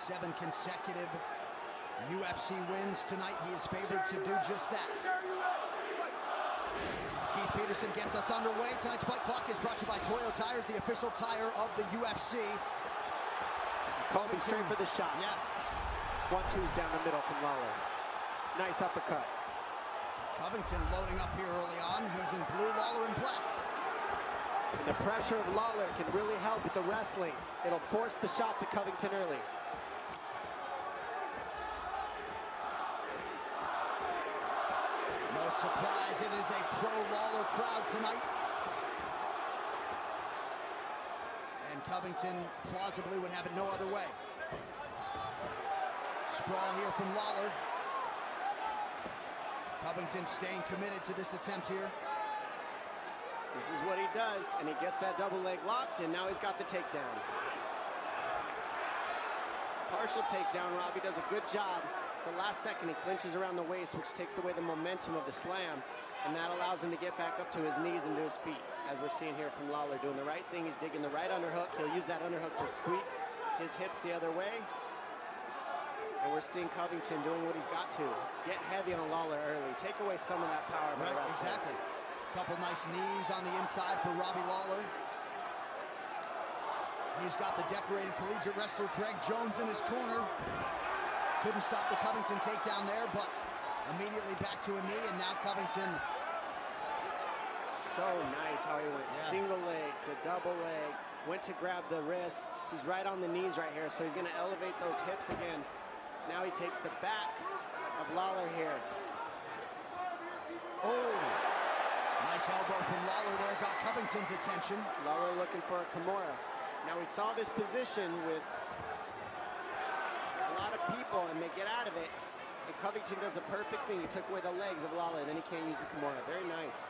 7 consecutive UFC wins tonight. He is favored to do just that. Keith Peterson gets us underway. Tonight's Fight Clock is brought to you by Toyo Tires, the official tire of the UFC. Colby straight for the shot. Yeah. 1-2's down the middle from Lawler. Nice uppercut. Covington loading up here early on. He's in blue, Lawler in black. And the pressure of Lawler can really help with the wrestling. It'll force the shots at Covington early. No surprise, it is a pro-Lawler crowd tonight. And Covington plausibly would have it no other way. Sprawl here from Lawler. Covington staying committed to this attempt here. This is what he does, and he gets that double leg locked, and now he's got the takedown. Partial takedown. Robbie does a good job. The last second, he clinches around the waist, which takes away the momentum of the slam, and that allows him to get back up to his knees and to his feet, as we're seeing here from Lawler doing the right thing. He's digging the right underhook. He'll use that underhook to sweep his hips the other way. And we're seeing Covington doing what he's got to. Get heavy on Lawler early. Take away some of that power by wrestling. Exactly. Couple nice knees on the inside for Robbie Lawler. He's got the decorated collegiate wrestler Greg Jones in his corner. Couldn't stop the Covington takedown there, but immediately back to a knee, and now Covington. So nice how he went single leg to double leg, went to grab the wrist. He's right on the knees right here, so he's going to elevate those hips again. Now he takes the back of Lawler here. Oh, nice elbow from Lawler there, got Covington's attention. Lawler looking for a Kimura. Now we saw this position with a lot of people, and they get out of it. And Covington does the perfect thing. He took away the legs of Lawler, then he can't use the Kimura. Very nice.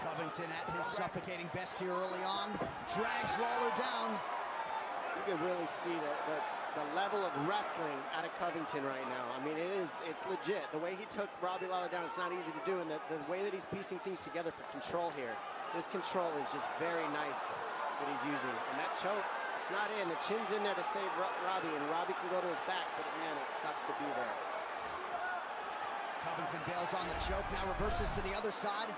Covington at his suffocating best here early on. Drags Lawler down. You can really see the level of wrestling out of Covington right now. I mean, it's legit. The way he took Robbie Lawler down, it's not easy to do. And the way that he's piecing things together for control here, this control is just very nice that he's using. And that choke, it's not in. The chin's in there to save Robbie, and Robbie can go to his back, but man, it sucks to be there. Covington bails on the choke, now reverses to the other side.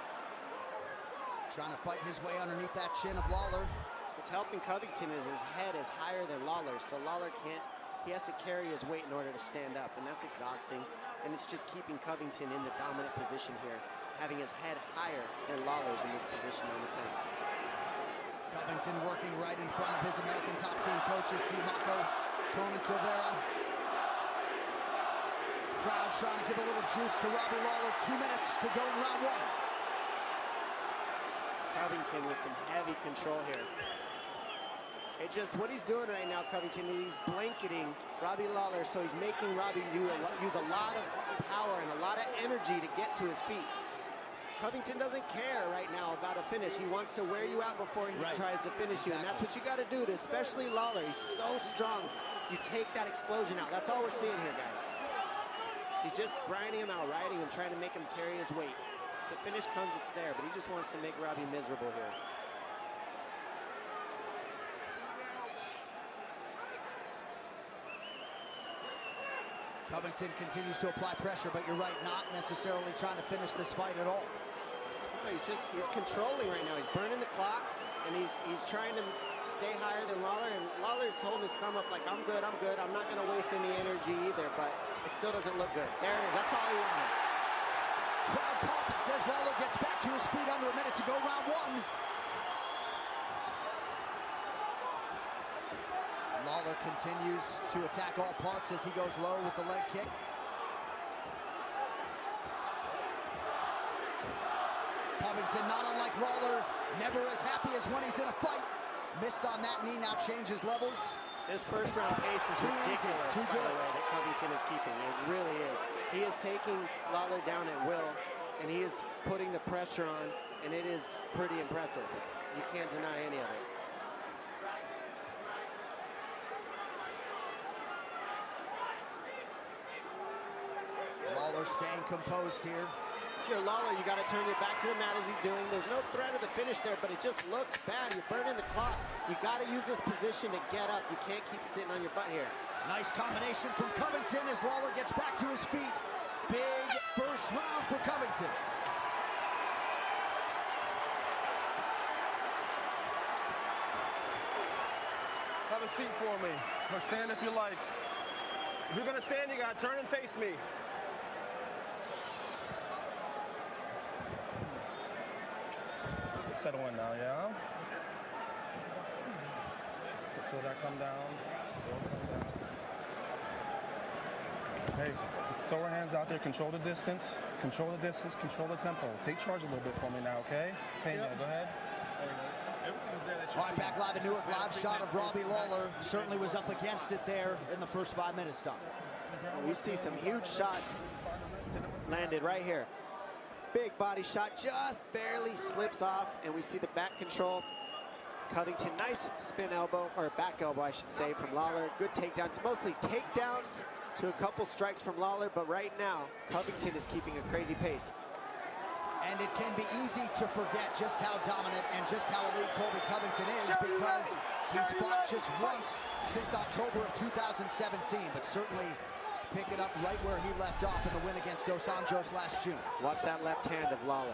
Trying to fight his way underneath that chin of Lawler. What's helping Covington is his head is higher than Lawler's, so Lawler can't, he has to carry his weight in order to stand up, and that's exhausting. And it's just keeping Covington in the dominant position here, having his head higher than Lawler's in this position on the fence. Covington working right in front of his American top team coaches, Steve Mocco, Conan Silveira. Crowd trying to give a little juice to Robbie Lawler. 2 minutes to go in round 1. Covington with some heavy control here. It just, what he's doing right now, Covington, he's blanketing Robbie Lawler, so he's making Robbie use a lot of power and a lot of energy to get to his feet. Covington doesn't care right now about a finish. He wants to wear you out before he tries to finish you, and that's what you got to do, to especially Lawler. He's so strong. You take that explosion out. That's all we're seeing here, guys. He's just grinding him out, riding him, trying to make him carry his weight. If the finish comes, it's there, but he just wants to make Robbie miserable here. Covington continues to apply pressure, but you're right, not necessarily trying to finish this fight at all. No, he's controlling right now. He's burning the clock, and he's trying to stay higher than Lawler, and Lawler's holding his thumb up like, I'm good, I'm good. I'm not going to waste any energy either, but it still doesn't look good. There it is. That's all he wanted. Crowd pops as Lawler gets back to his feet. Under a minute to go, round 1. Lawler continues to attack all parts as he goes low with the leg kick. Covington, not unlike Lawler, never as happy as when he's in a fight. Missed on that knee, now changes levels. This first round pace is ridiculous, by the way, that Covington is keeping. It really is. He is taking Lawler down at will, and he is putting the pressure on, and it is pretty impressive. You can't deny any of it. Lawler staying composed here. you're Lawler, you got to turn your back to the mat as he's doing. There's no threat of the finish there, but it just looks bad. You're burning the clock. You got to use this position to get up. You can't keep sitting on your butt here. Nice combination from Covington as Lawler gets back to his feet. Big first round for Covington. Have a seat for me, or stand if you like. If you're gonna stand, you gotta turn and face me. Settle in now, yeah? Feel that come down. Hey, just throw our hands out there, control the distance, control the distance, control the tempo. Take charge a little bit for me now, okay? Pena, go ahead. All right, back live at Newark, live shot of Robbie Lawler. Certainly was up against it there in the first 5 minutes, Don. We see some huge shots landed right here. Big body shot, just barely slips off, and we see the back control. Covington, nice spin elbow, or back elbow, I should say, from Lawler. Good takedowns, mostly takedowns to a couple strikes from Lawler, but right now, Covington is keeping a crazy pace. And it can be easy to forget just how dominant and just how elite Colby Covington is, because he's fought just once since October of 2017, but certainly pick it up right where he left off in the win against Dos Anjos last June. Watch that left hand of Lawler.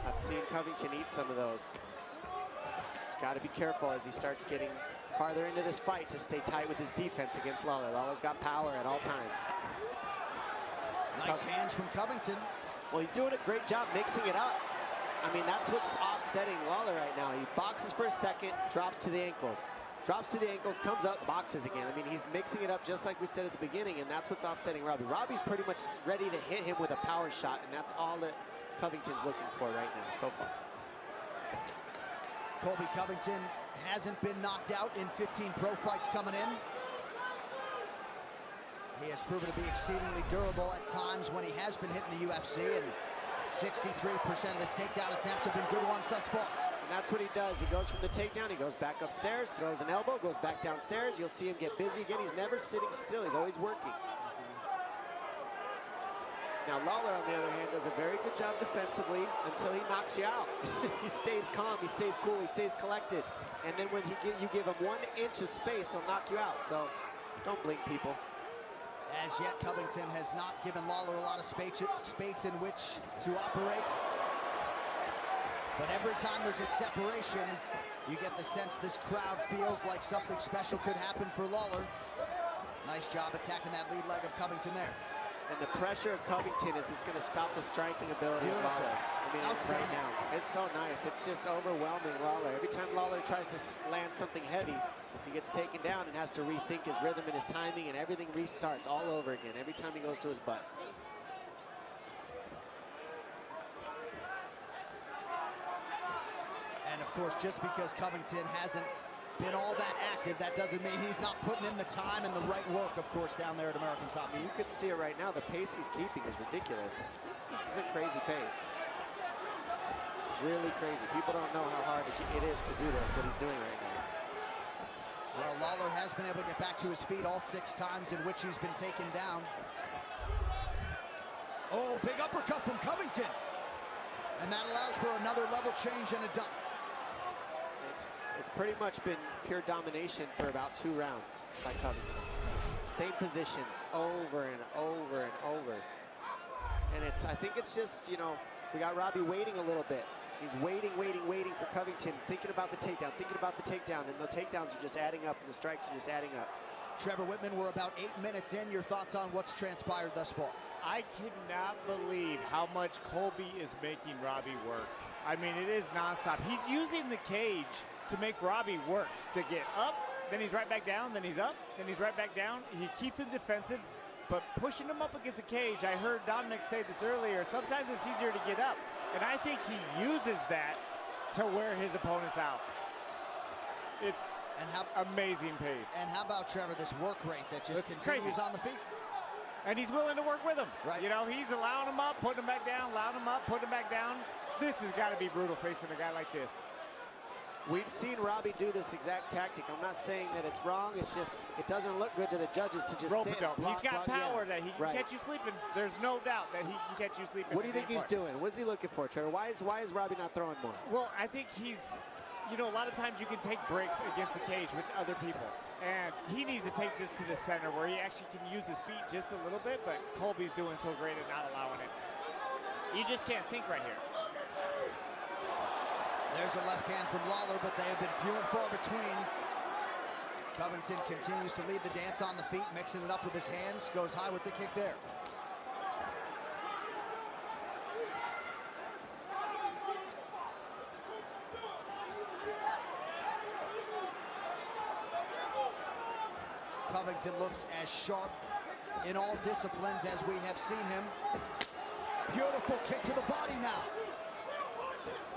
I've seen Covington eat some of those. He's got to be careful as he starts getting farther into this fight to stay tight with his defense against Lawler. Lawler's got power at all times. Nice hands from Covington. Well, he's doing a great job mixing it up. I mean, that's what's offsetting Lawler right now. He boxes for a second, drops to the ankles. Drops to the ankles, comes up, boxes again. I mean, he's mixing it up just like we said at the beginning, and that's what's offsetting Robbie. Robbie's pretty much ready to hit him with a power shot, and that's all that Covington's looking for right now so far. Colby Covington hasn't been knocked out in 15 pro fights coming in. He has proven to be exceedingly durable at times when he has been hit in the UFC, and 63% of his takedown attempts have been good ones thus far. And that's what he does. He goes from the takedown, he goes back upstairs, throws an elbow, goes back downstairs. You'll see him get busy again. He's never sitting still. He's always working. Now, Lawler, on the other hand, does a very good job defensively until he knocks you out. He stays calm, he stays cool, he stays collected. And then when you give him 1 inch of space, he'll knock you out. So don't blink, people. As yet, Covington has not given Lawler a lot of space in which to operate. But every time there's a separation, you get the sense this crowd feels like something special could happen for Lawler. Nice job attacking that lead leg of Covington there. And the pressure of Covington is what's going to stop the striking ability of Lawler. I mean, right now, it's so nice. It's just overwhelming Lawler. Every time Lawler tries to land something heavy, he gets taken down and has to rethink his rhythm and his timing, and everything restarts all over again every time he goes to his butt. And of course, just because Covington hasn't been all that active, that doesn't mean he's not putting in the time and the right work, of course, down there at American Top Team. You could see it right now. The pace he's keeping is ridiculous. This is a crazy pace. Really crazy. People don't know how hard it is to do this, what he's doing right now. Well, Lawler has been able to get back to his feet all 6 times in which he's been taken down. Oh, big uppercut from Covington. And that allows for another level change and a dunk. It's pretty much been pure domination for about 2 rounds by Covington. Same positions over and over and over. And I think it's just, you know, we got Robbie waiting a little bit. He's waiting for Covington, thinking about the takedown, and the takedowns are just adding up, and the strikes are just adding up. Trevor Whitman, we're about 8 minutes in. Your thoughts on what's transpired thus far? I cannot believe how much Colby is making Robbie work. I mean, it is nonstop. He's using the cage to make Robbie work, to get up, then he's right back down, then he's up, then he's right back down. He keeps him defensive, but pushing him up against a cage, I heard Dominic say this earlier, sometimes it's easier to get up. And I think he uses that to wear his opponents out. It's amazing pace. And how about, Trevor, this work rate that just continues on the feet? And he's willing to work with him. Right. You know, he's allowing him up, putting him back down, allowing him up, putting him back down. This has got to be brutal facing a guy like this. We've seen Robbie do this exact tactic. I'm not saying that it's wrong. It's just it doesn't look good to the judges to just sit and block, He's got power that he can right. catch you sleeping. There's no doubt that he can catch you sleeping. What do you think he's doing? What's he looking for, Trevor? Why is Robbie not throwing more? Well, I think he's, you know, a lot of times you can take breaks against the cage with other people. And he needs to take this to the center where he actually can use his feet just a little bit, but Colby's doing so great at not allowing it. You just can't think right here. There's a left hand from Lawler, but they have been few and far between. Covington continues to lead the dance on the feet, mixing it up with his hands, goes high with the kick there. Covington looks as sharp in all disciplines as we have seen him. Beautiful kick to the body now.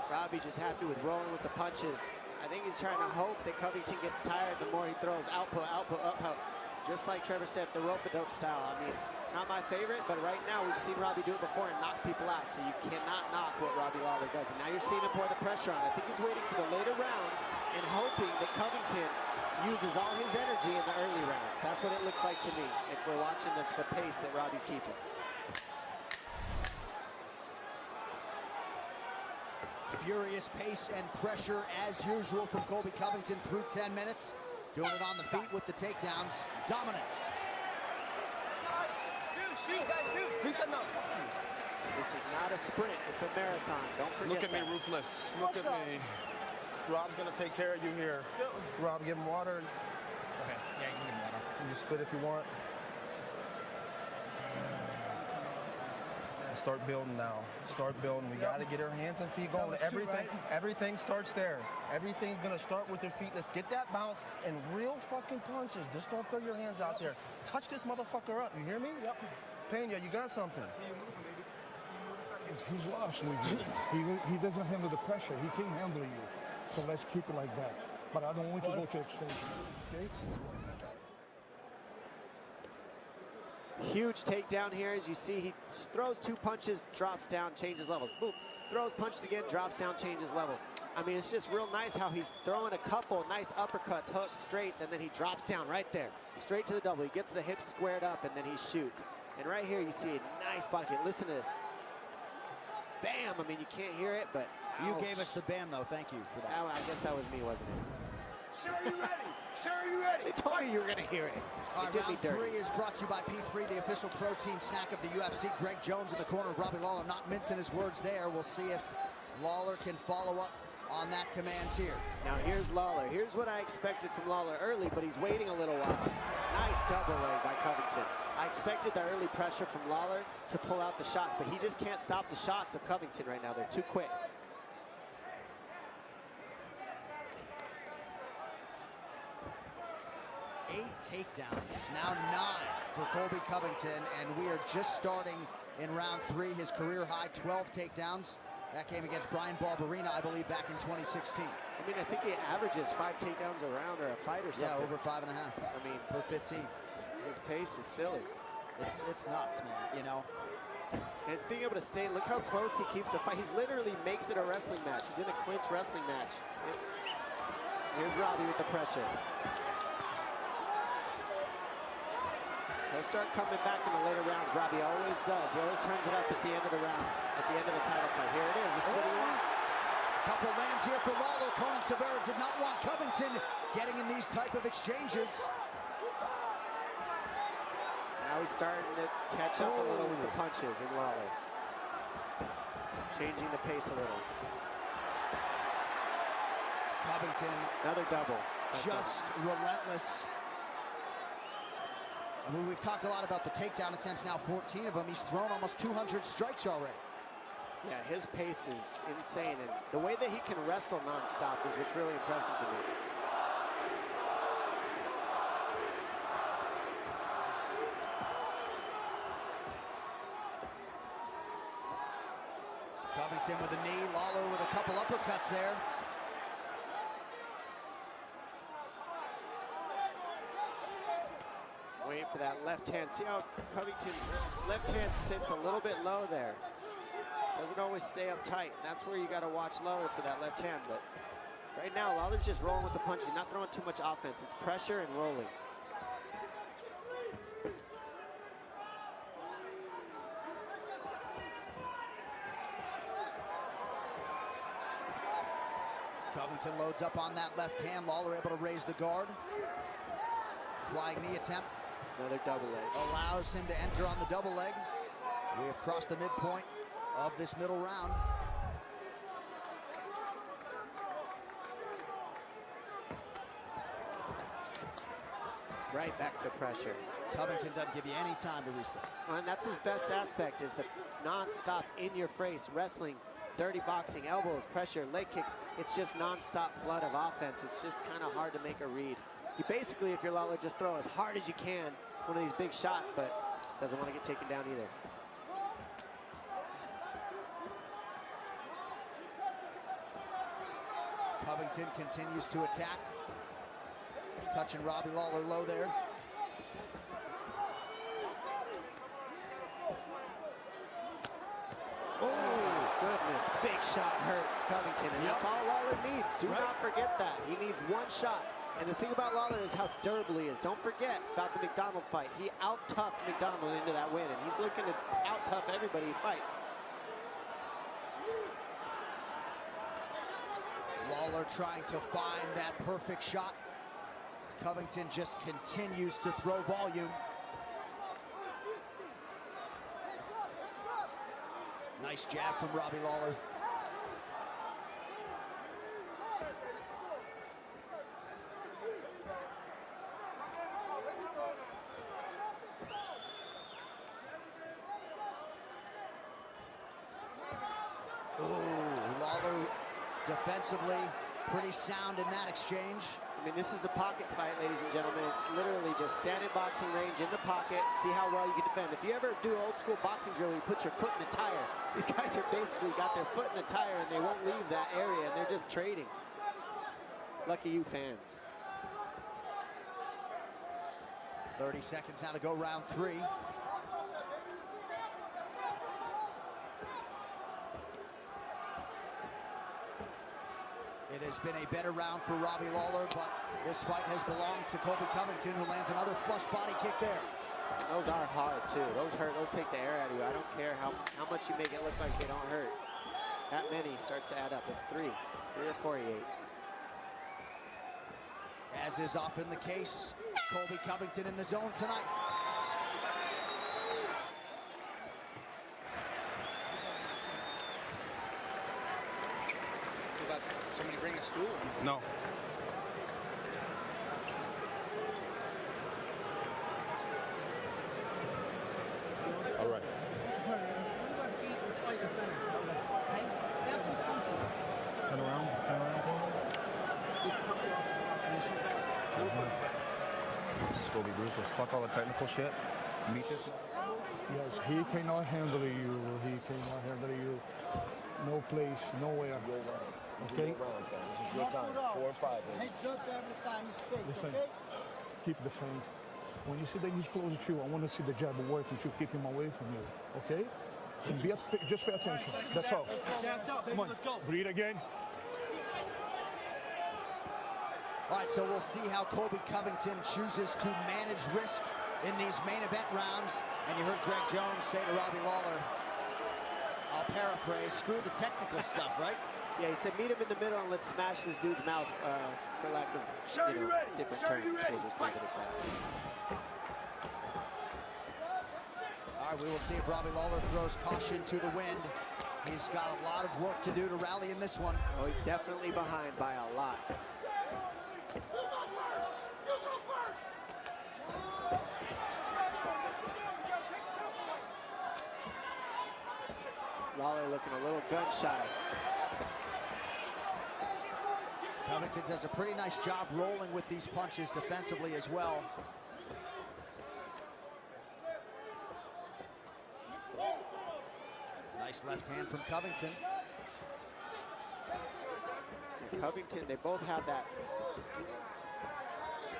Robbie just happy with rolling with the punches. I think he's trying to hope that Covington gets tired the more he throws. Output, output, output. Just like Trevor said, the rope-a-dope style. I mean, it's not my favorite, but right now we've seen Robbie do it before and knock people out, so you cannot knock what Robbie Lawler does. And now you're seeing him pour the pressure on. I think he's waiting for the later rounds and hoping that Covington uses all his energy in the early rounds. That's what it looks like to me if we're watching the pace that Robbie's keeping. Furious pace and pressure as usual from Colby Covington through 10 minutes. Doing it on the feet with the takedowns. Dominance. This is not a sprint, it's a marathon. Don't forget Look at me, Ruthless. Look at me. Rob's gonna take care of you here. Rob, give him water. Okay, yeah, you can give him water. You spit if you want. Start building now. Start building. We got to get our hands and feet going. Everything starts there. Everything's going to start with your feet. Let's get that bounce and real fucking punches. Just don't throw your hands out there. Touch this motherfucker up. You hear me? Yep. Pena, you got something. He's lost, he doesn't handle the pressure. He can't handle you. So let's keep it like that. But I don't want you to go to extension. Okay? Huge takedown here. As you see, he throws two punches, drops down, changes levels. Boom. Throws punches again, drops down, changes levels. I mean, it's just real nice how he's throwing a couple nice uppercuts, hooks, straights, and then he drops down right there. Straight to the double. He gets the hips squared up, and then he shoots. And right here, you see a nice body kick. Listen to this. Bam! I mean, you can't hear it, but ouch. You gave us the bam, though. Thank you for that. Oh, I guess that was me, wasn't it? Sir, are you ready? Sir, are you ready? They told me you were going to hear it. All It right, did me round dirty. 3 is brought to you by P3, the official protein snack of the UFC. Greg Jones in the corner of Robbie Lawler, not mincing his words there. We'll see if Lawler can follow up on that commands here. Now here's Lawler. Here's what I expected from Lawler early, but he's waiting a little while. Nice double leg by Covington. I expected the early pressure from Lawler to pull out the shots, but he just can't stop the shots of Covington right now. They're too quick. Eight takedowns, now 9 for Colby Covington, and we are just starting in round 3. His career high, 12 takedowns. That came against Brian Barberina, I believe, back in 2016. I mean, I think he averages 5 takedowns a round or a fight or something. Yeah, over 5.5. I mean, per 15. His pace is silly. It's nuts, man, you know. And it's being able to stay, look how close he keeps the fight. He's literally makes it a wrestling match. He's in a clinch wrestling match. Here's Robbie with the pressure. He'll start coming back in the later rounds. Robbie always does. He always turns it up at the end of the rounds, at the end of a title fight. Here it is. This is what he wants. Couple lands here for Lawler. Conan Severa did not want Covington getting in these type of exchanges. Now he's starting to catch up a little with the punches in Lawler. Changing the pace a little. Covington, another double. Just relentless. I mean, we've talked a lot about the takedown attempts, now 14 of them. He's thrown almost 200 strikes already. Yeah, his pace is insane, and the way that he can wrestle nonstop is what's really impressive to me. Covington with a knee, Lawler with a couple uppercuts there. Waiting for that left hand. See how Covington's left hand sits a little bit low there. Doesn't always stay up tight. That's where you got to watch Lawler for that left hand. But Right now, Lawler's just rolling with the punches, not throwing too much offense. It's pressure and rolling. Covington loads up on that left hand. Lawler able to raise the guard. Flying knee attempt. Another double leg. Allows him to enter on the double leg. We have crossed the midpoint of this middle round. Right back to pressure. Covington doesn't give you any time to reset. And that's his best aspect, is the non-stop in-your-face wrestling, dirty boxing, elbows, pressure, leg kick. It's just non-stop flood of offense. It's just kind of hard to make a read. You basically, if you're Lawler, just throw as hard as you can one of these big shots, but doesn't want to get taken down either. Covington continues to attack. Touching Robbie Lawler low there. Oh, goodness. Big shot hurts Covington, and that's all Lawler needs. Do not forget that. He needs one shot. And the thing about Lawler is how durable he is. Don't forget about the McDonald fight. He out-toughed McDonald into that win, and he's looking to out-tough everybody he fights. Lawler trying to find that perfect shot. Covington just continues to throw volume. Nice jab from Robbie Lawler. Ooh, Lawler defensively pretty sound in that exchange. I mean, this is a pocket fight, ladies and gentlemen. It's literally just stand in boxing range in the pocket, see how well you can defend. If you ever do old school boxing drill, you put your foot in a tire. These guys are basically got their foot in a tire and they won't leave that area, and they're just trading. Lucky you fans. 30 seconds now to go, round 3. It has been a better round for Robbie Lawler, but this fight has belonged to Colby Covington, who lands another flush body kick there. Those are hard, too. Those hurt. Those take the air out of you. I don't care how much you make it look like they don't hurt. That many starts to add up. It's 3 or 4 he ate. As is often the case, Colby Covington in the zone tonight. Somebody bring a stool? No. All right. Turn around. Let's go be ruthless. Fuck all the technical shit. Meet this. Yes, he cannot handle you. He cannot handle you. No place, nowhere. Okay? This is your time. 4 or 5. Heads up every time you speak, Listen, okay? keep the feint. When you see that he's closer to you, I want to see the jab working to keep him away from you. Okay? And just pay attention. That's all. Come on. Let's go. Breathe again. All right, so we'll see how Colby Covington chooses to manage risk in these main event rounds. And you heard Greg Jones say to Robbie Lawler, I'll paraphrase, screw the technical stuff, right? Yeah, he said meet him in the middle and let's smash this dude's mouth, for lack of different terms. We'll just leave it at that. All right, we will see if Robbie Lawler throws caution to the wind. He's got a lot of work to do to rally in this one. Oh, he's definitely behind by a lot. Lawler looking a little gun shy. Covington does a pretty nice job rolling with these punches defensively as well. Nice left hand from Covington. And Covington, they both have that.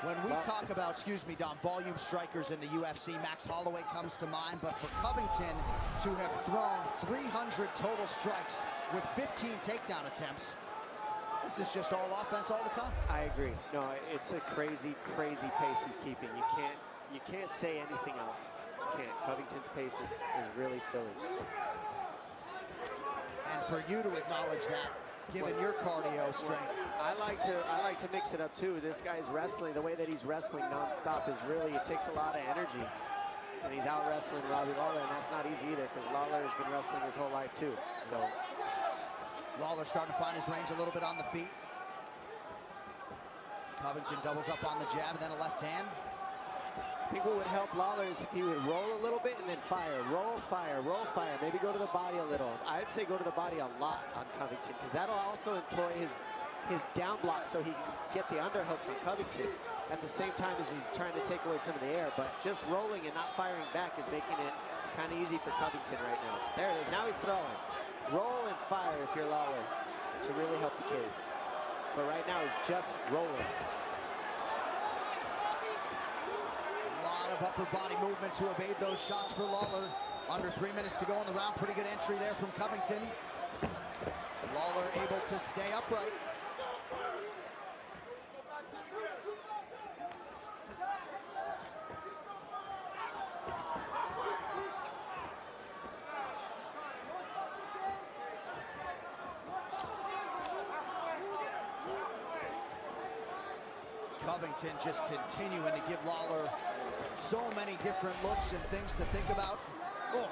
When we talk about, excuse me, Don, volume strikers in the UFC, Max Holloway comes to mind, but for Covington to have thrown 300 total strikes with 15 takedown attempts, This is just all offense all the time. I agree. No, it's a crazy, crazy pace he's keeping. You can't say anything else. You can't. Covington's pace is really silly. And for you to acknowledge that, given your cardio strength. I like to mix it up too. This guy's wrestling, the way that he's wrestling nonstop is really, it takes a lot of energy. And he's out wrestling Robbie Lawler, and that's not easy either, because Lawler has been wrestling his whole life too. So Lawler starting to find his range a little bit on the feet. Covington doubles up on the jab and then a left hand. I think what would help Lawler is if he would roll a little bit and then fire. Roll, fire, roll, fire. Maybe go to the body a little. I'd say go to the body a lot on Covington, because that'll also employ his down block so he can get the underhooks on Covington at the same time as he's trying to take away some of the air. But just rolling and not firing back is making it kind of easy for Covington right now. There it is. Now he's throwing. Roll and fire if you're Lawler to really help the case. But right now he's just rolling. Upper body movement to evade those shots for Lawler. Under 3 minutes to go in the round. Pretty good entry there from Covington. Lawler able to stay upright. Covington just continuing to give Lawler so many different looks and things to think about. Oh.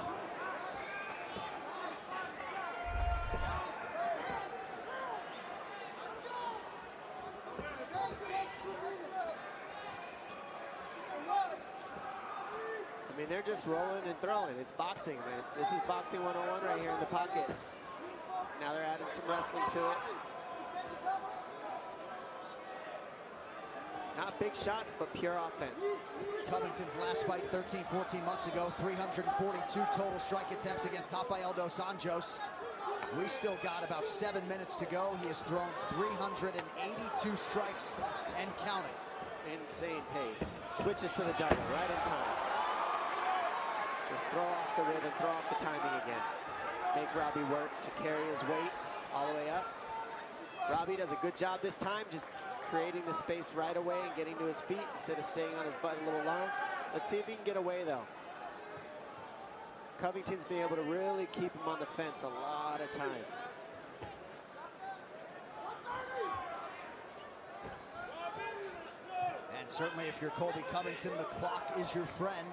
I mean, they're just rolling and throwing. It's boxing, man. This is boxing 101 right here in the pocket. Now they're adding some wrestling to it. Not big shots, but pure offense. Covington's last fight 13-14 months ago, 342 total strike attempts against Rafael dos Anjos. We still got about 7 minutes to go. He has thrown 382 strikes and counting. Insane pace. Switches to the double right in time. Just throw off the rhythm, throw off the timing again. Make Robbie work to carry his weight all the way up. Robbie does a good job this time, just creating the space right away and getting to his feet instead of staying on his butt a little long. Let's see if he can get away though. Covington's been able to really keep him on the fence a lot of time. And certainly if you're Colby Covington, the clock is your friend.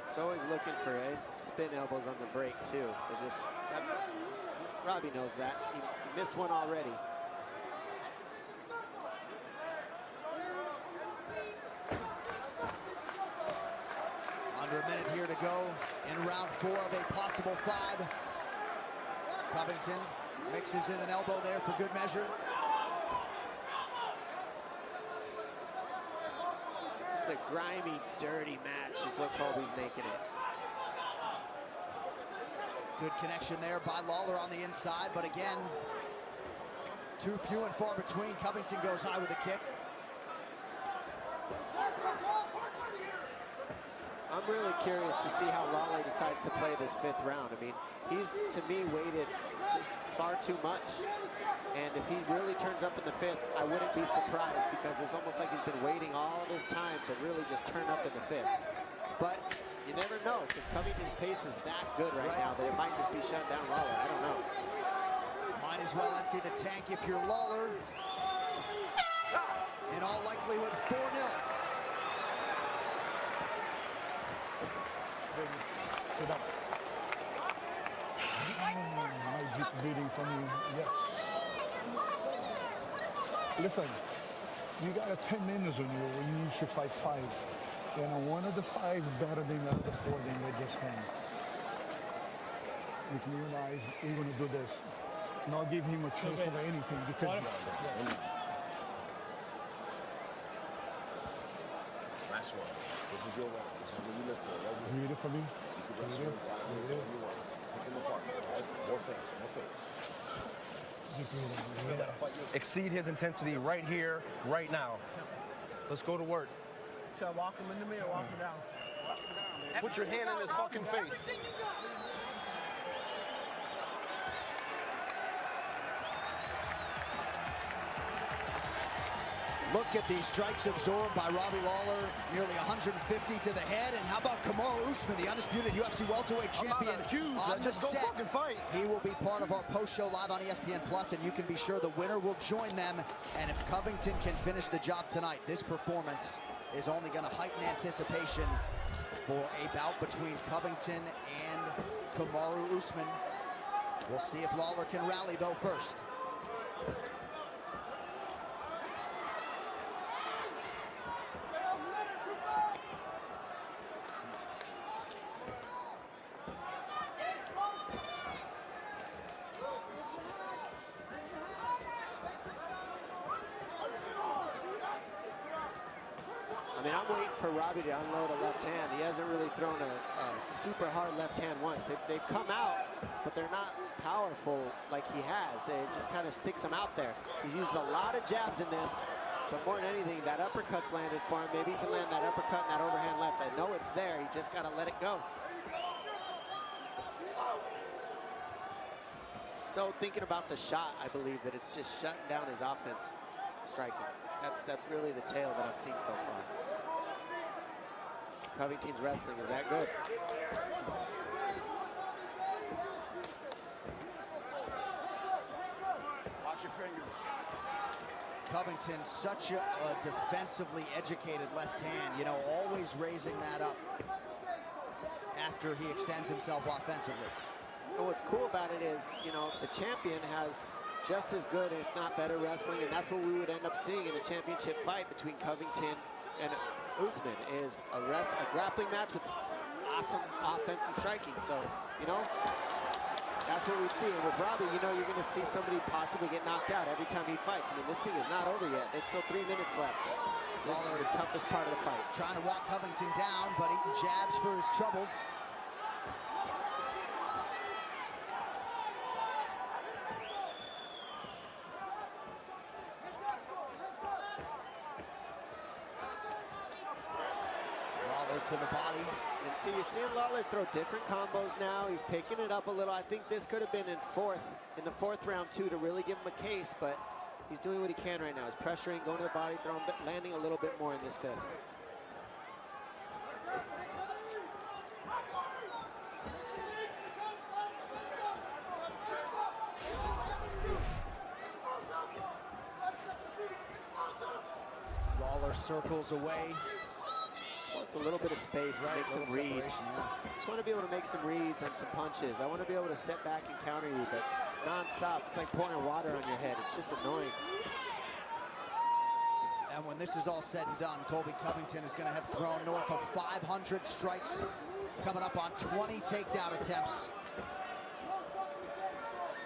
He's always looking for spin elbows on the break too. So just, that's, Robbie knows that. He missed one already. Under a minute here to go in round 4 of a possible 5. Covington mixes in an elbow there for good measure. It's a grimy, dirty match is what Colby's making it. Good connection there by Lawler on the inside, but again, too few and far between. Covington goes high with a kick. I'm really curious to see how Lawler decides to play this 5th round. I mean, he's, to me, waited just far too much. And if he really turns up in the 5th, I wouldn't be surprised, because it's almost like he's been waiting all this time to really just turn up in the 5th. But you never know, because Covington's pace is that good right now that it might just be shut down Lawler. I don't know. Might as well empty the tank if you're Lawler. In all likelihood, 4-0. My beating from you, yes. Listen, you got a 10 minutes on you when you should fight 5. And one of the 5 better than the other 4 than they just came. You can realize we're going to do this. Not give him a chance for anything, because Last one. This is your round. This is what you look for. you read it for me? You can wrestle with 5 minutes if you want. Pick them apart. All right? More face. More face. Exceed his intensity right here, right now. Let's go to work. Should I walk him into me or walk him down? Put your hand in his fucking face. Look at these strikes absorbed by Robbie Lawler, nearly 150 to the head. And how about Kamaru Usman, the undisputed UFC welterweight champion on the set? He will be part of our post-show live on ESPN Plus, and you can be sure the winner will join them. And if Covington can finish the job tonight, this performance is only going to heighten anticipation for a bout between Covington and Kamaru Usman. We'll see if Lawler can rally, though, first. I mean, I'm waiting for Robbie to unload a left hand. He hasn't really thrown a super hard left hand once. They've come out, but they're not powerful like he has. It just kind of sticks him out there. He's used a lot of jabs in this, but more than anything, that uppercut's landed for him. Maybe he can land that uppercut and that overhand left. I know it's there. He just got to let it go. So thinking about the shot, I believe that it's just shutting down his offense, striking. That's really the tale that I've seen so far. Covington's wrestling is that good. Watch your fingers. Covington, such a defensively educated left hand, you know, always raising that up after he extends himself offensively. And what's cool about it is, you know, the champion has just as good, if not better, wrestling, and that's what we would end up seeing in a championship fight between Covington and Usman, is a grappling match with awesome offense and striking. So, you know, that's what we'd see. And with Robbie, you know, you're going to see somebody possibly get knocked out every time he fights. I mean, this thing is not over yet. There's still 3 minutes left. This is the toughest part of the fight. Trying to walk Covington down, but eating jabs for his troubles. To the body. And see, you're seeing Lawler throw different combos now. He's picking it up a little. I think this could have been in the fourth round too, to really give him a case, but he's doing what he can right now. He's pressuring, going to the body, throwing, landing a little bit more in this fifth. Lawler circles away. Wants a little bit of space to make some reads. Yeah. Just want to be able to make some reads and some punches. I want to be able to step back and counter you, but non-stop, it's like pouring water on your head. It's just annoying. And when this is all said and done, Colby Covington is going to have thrown north of 500 strikes, coming up on 20 takedown attempts.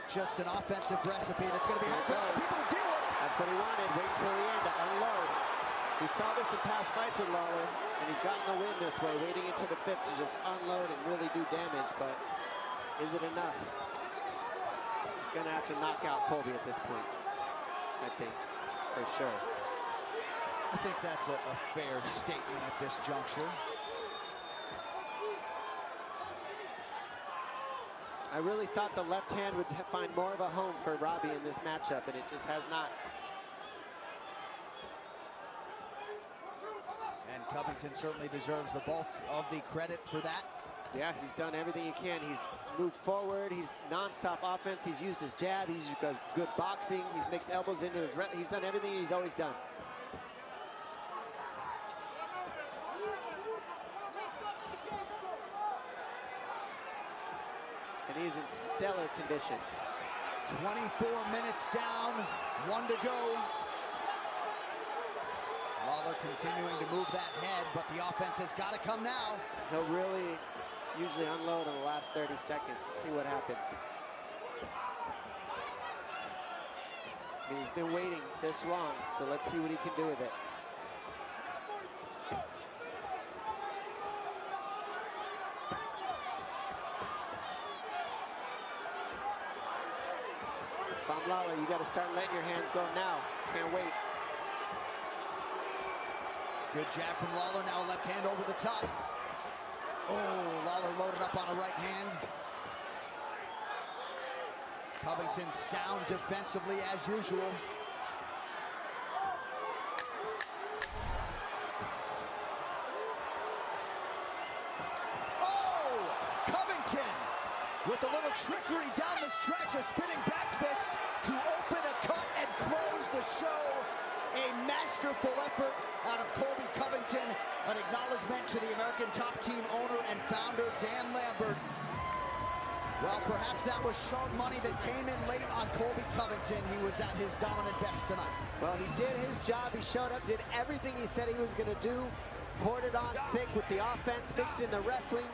Just an offensive recipe that's going to be hard for people to deal with. That's what he wanted. Wait until the end to unload. We saw this in past fights with Lawler, and he's gotten the win this way, waiting until the fifth to just unload and really do damage, but is it enough? He's going to have to knock out Colby at this point, I think, for sure. I think that's a fair statement at this juncture. I really thought the left hand would find more of a home for Robbie in this matchup, and it just has not. And Covington certainly deserves the bulk of the credit for that. Yeah, he's done everything he can. He's moved forward. He's non-stop offense. He's used his jab. He's used good boxing. He's mixed elbows into his he's done everything he's always done. And he's in stellar condition. 24 minutes down, 1 to go. Lawler continuing to move that head, but the offense has got to come now. He'll really usually unload in the last 30 seconds and see what happens. I mean, he's been waiting this long, so let's see what he can do with it. If I'm Lawler, you got to start letting your hands go now. Can't wait. Good jab from Lawler, now a left hand over the top. Oh, Lawler loaded up on a right hand. Covington sound defensively as usual. Covington with a little trickery down the stretch, a spinning back fist to open a cut and close the show. A masterful effort out of Colby Covington, an acknowledgement to the American Top Team owner and founder, Dan Lambert. Well, perhaps that was sharp money that came in late on Colby Covington. He was at his dominant best tonight. Well, he did his job. He showed up, did everything he said he was going to do. Poured it on thick with the offense, mixed in the wrestling.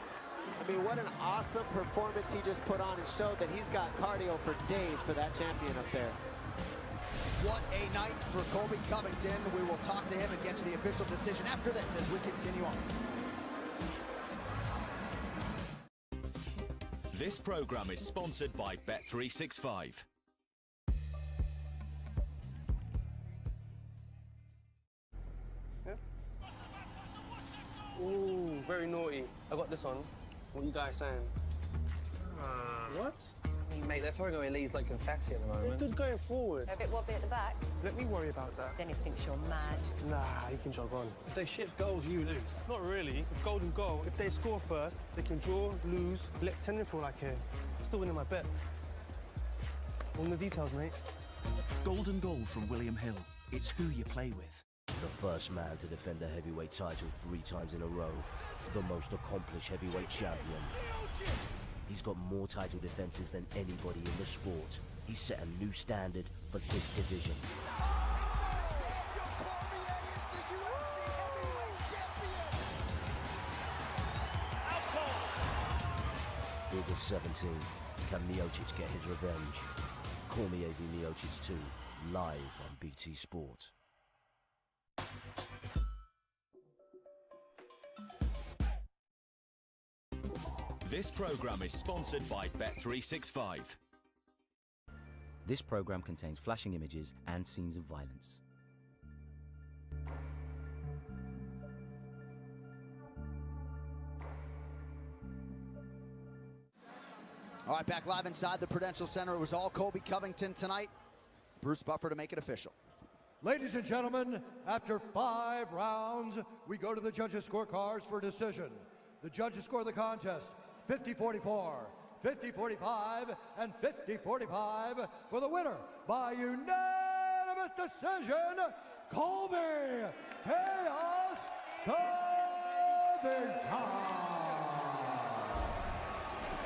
I mean, what an awesome performance he just put on and showed that he's got cardio for days for that champion up there. What a night for Colby Covington. We will talk to him and get to the official decision after this as we continue on. This program is sponsored by Bet365. Ooh, very naughty. I got this on. What are you guys saying? What? I mean, mate, they're throwing away leads like confetti at the moment. They're good going forward. It will be at the back. Let me worry about that. Dennis thinks you're mad. Nah, you can jog on. If they ship goals, you lose. Not really. It's golden goal. If they score first, they can draw, lose, let 10 for all I care. Still winning my bet. All in the details, mate. Golden goal from William Hill. It's who you play with. The first man to defend the heavyweight title 3 times in a row. The most accomplished heavyweight champion. He's got more title defenses than anybody in the sport. He's set a new standard for this division. August 17, can Miocic get his revenge? Cormier v Miocic 2, live on BT Sport. This program is sponsored by Bet365. This program contains flashing images and scenes of violence. All right, back live inside the Prudential Center. It was all Colby Covington tonight. Bruce Buffer to make it official. Ladies and gentlemen, after 5 rounds, we go to the judges' scorecards for decision. The judges score the contest 50-44, 50-45, and 50-45 for the winner by unanimous decision, Colby Chaos Covington. All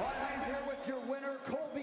right, I'm here with your winner, Colby.